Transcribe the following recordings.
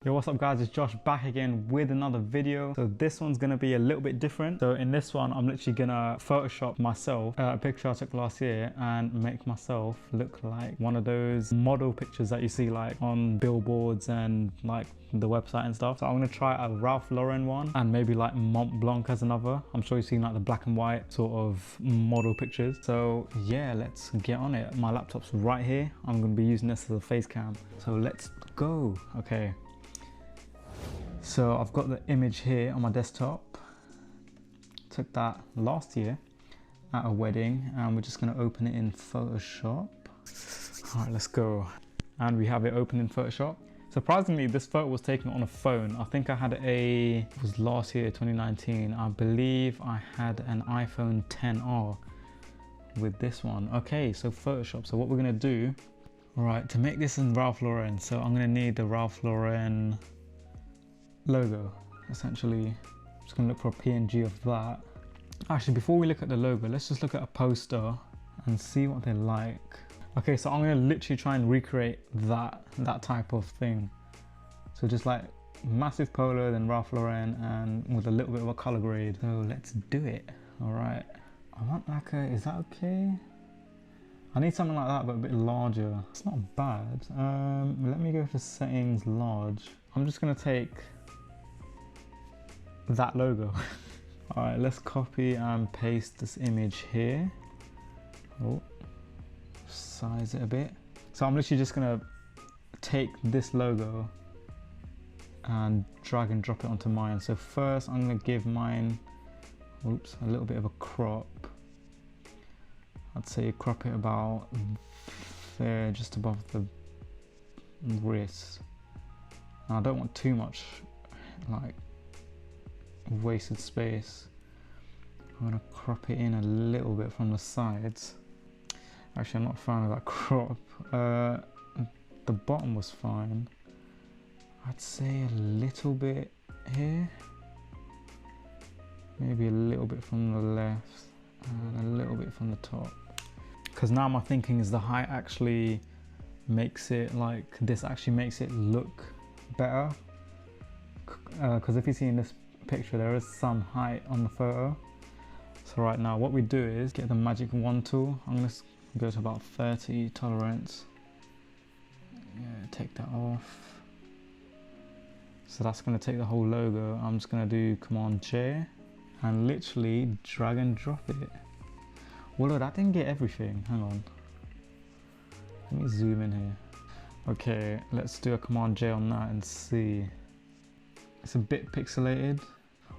Yo, what's up guys, it's Josh back again with another video. So this one's gonna be a little bit different. So in this one, I'm literally gonna Photoshop myself, a picture I took last year, and make myself look like one of those model pictures that you see like on billboards and like the website and stuff. So I'm gonna try a Ralph Lauren one and maybe like Mont Blanc as another. I'm sure you've seen like the black and white sort of model pictures. So yeah, let's get on it. My laptop's right here. I'm gonna be using this as a face cam. So let's go. Okay. So I've got the image here on my desktop. Took that last year at a wedding and we're just going to open it in Photoshop. All right, let's go. And we have it open in Photoshop. Surprisingly, this photo was taken on a phone. I think I had it was last year, 2019. I believe I had an iPhone XR with this one. Okay, so Photoshop. So what we're going to do, all right, to make this in Ralph Lauren. So I'm going to need the Ralph Lauren logo. Essentially, I'm just gonna look for a PNG of that. Actually, before we look at the logo, let's just look at a poster and see what they're like. Okay, so I'm gonna literally try and recreate that type of thing. So just like massive polo, then Ralph Lauren, and with a little bit of a color grade. So let's do it. All right, I want like a, is that okay? I need something like that, but a bit larger. It's not bad. Let me go for settings large. I'm just gonna take that logo. All right, let's copy and paste this image here. Oh, size it a bit. So I'm literally just gonna take this logo and drag and drop it onto mine. So first I'm gonna give mine, oops, a little bit of a crop. I'd say crop it about there, just above the wrist. And I don't want too much like wasted space. I'm gonna crop it in a little bit from the sides. Actually, I'm not a fan of that crop. The bottom was fine. I'd say a little bit here, maybe a little bit from the left and a little bit from the top, because now my thinking is the height actually makes it like this, actually makes it look better, because if you see in this picture there is some height on the photo. So right now what we do is get the magic wand tool. I'm going to go to about 30 tolerance. Yeah, take that off. So that's going to take the whole logo. I'm just going to do Command J and literally drag and drop it. Although that didn't get everything, hang on, let me zoom in here. Okay, let's do a Command J on that and see. It's a bit pixelated.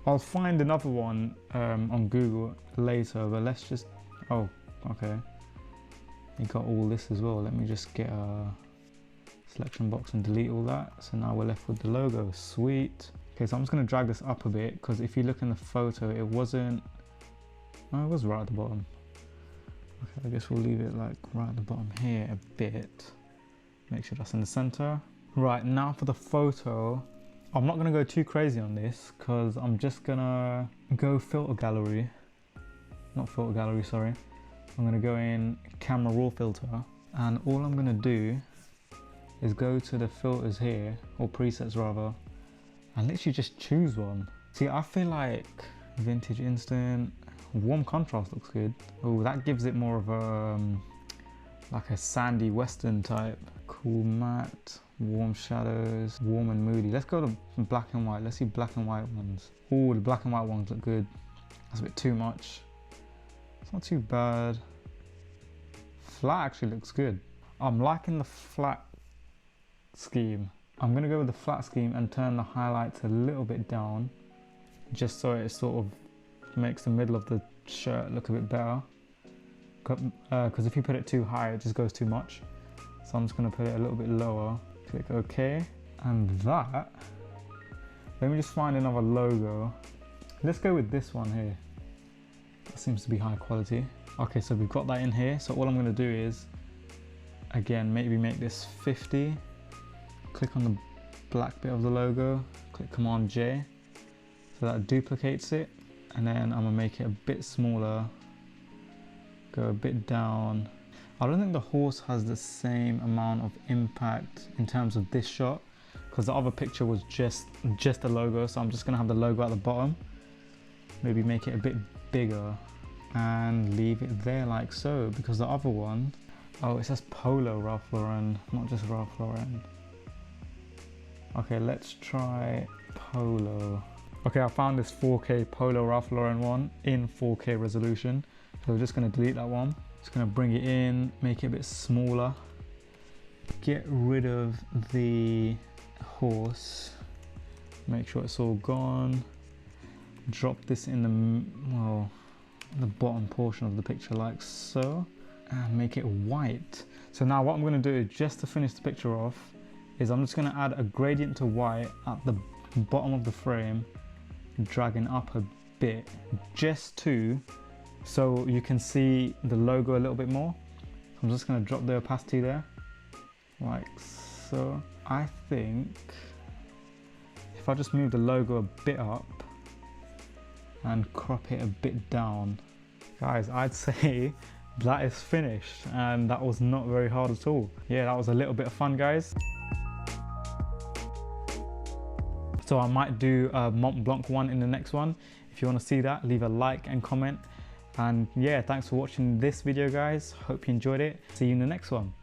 I'll find another one on Google later, but let's just, oh, okay. You got all this as well. Let me just get a selection box and delete all that. So now we're left with the logo, sweet. Okay, so I'm just gonna drag this up a bit, because if you look in the photo, it wasn't, no, it was right at the bottom. Okay, I guess we'll leave it like right at the bottom here a bit. Make sure that's in the center. Right, now for the photo, I'm not gonna go too crazy on this because I'm just gonna go filter gallery. Not filter gallery, sorry. I'm gonna go in camera raw filter, and all I'm gonna do is go to the filters here, or presets rather, and literally just choose one. See, I feel like vintage instant, warm contrast looks good. Oh, that gives it more of a, like a sandy western type. Cool matte, warm shadows, warm and moody. Let's go to black and white. Let's see black and white ones. Oh, the black and white ones look good. That's a bit too much. It's not too bad. Flat actually looks good. I'm liking the flat scheme. I'm gonna go with the flat scheme and turn the highlights a little bit down, just so it sort of makes the middle of the shirt look a bit better. Because if you put it too high, it just goes too much. So I'm just gonna put it a little bit lower. Click OK. And that, let me just find another logo. Let's go with this one here. That seems to be high quality. Okay, so we've got that in here. So all I'm gonna do is, again, maybe make this 50. Click on the black bit of the logo, click Command J. So that duplicates it. And then I'm gonna make it a bit smaller. Go a bit down. I don't think the horse has the same amount of impact in terms of this shot, because the other picture was just a logo. So I'm just gonna have the logo at the bottom, maybe make it a bit bigger and leave it there like so, because the other one, oh, it says Polo Ralph Lauren, not just Ralph Lauren. Okay, let's try Polo. Okay, I found this 4K Polo Ralph Lauren one in 4K resolution. So we're just gonna delete that one. Just gonna bring it in, make it a bit smaller. Get rid of the horse. Make sure it's all gone. Drop this in the bottom portion of the picture like so. And make it white. So now what I'm gonna do, just to finish the picture off, is I'm just gonna add a gradient to white at the bottom of the frame, dragging up a bit, just so you can see the logo a little bit more. I'm just gonna drop the opacity there, like so. I think if I just move the logo a bit up and crop it a bit down, guys, I'd say that is finished, and that was not very hard at all. Yeah, that was a little bit of fun, guys. So I might do a Mont Blanc one in the next one. If you want to see that, leave a like and comment. And yeah, thanks for watching this video, guys. Hope you enjoyed it. See you in the next one.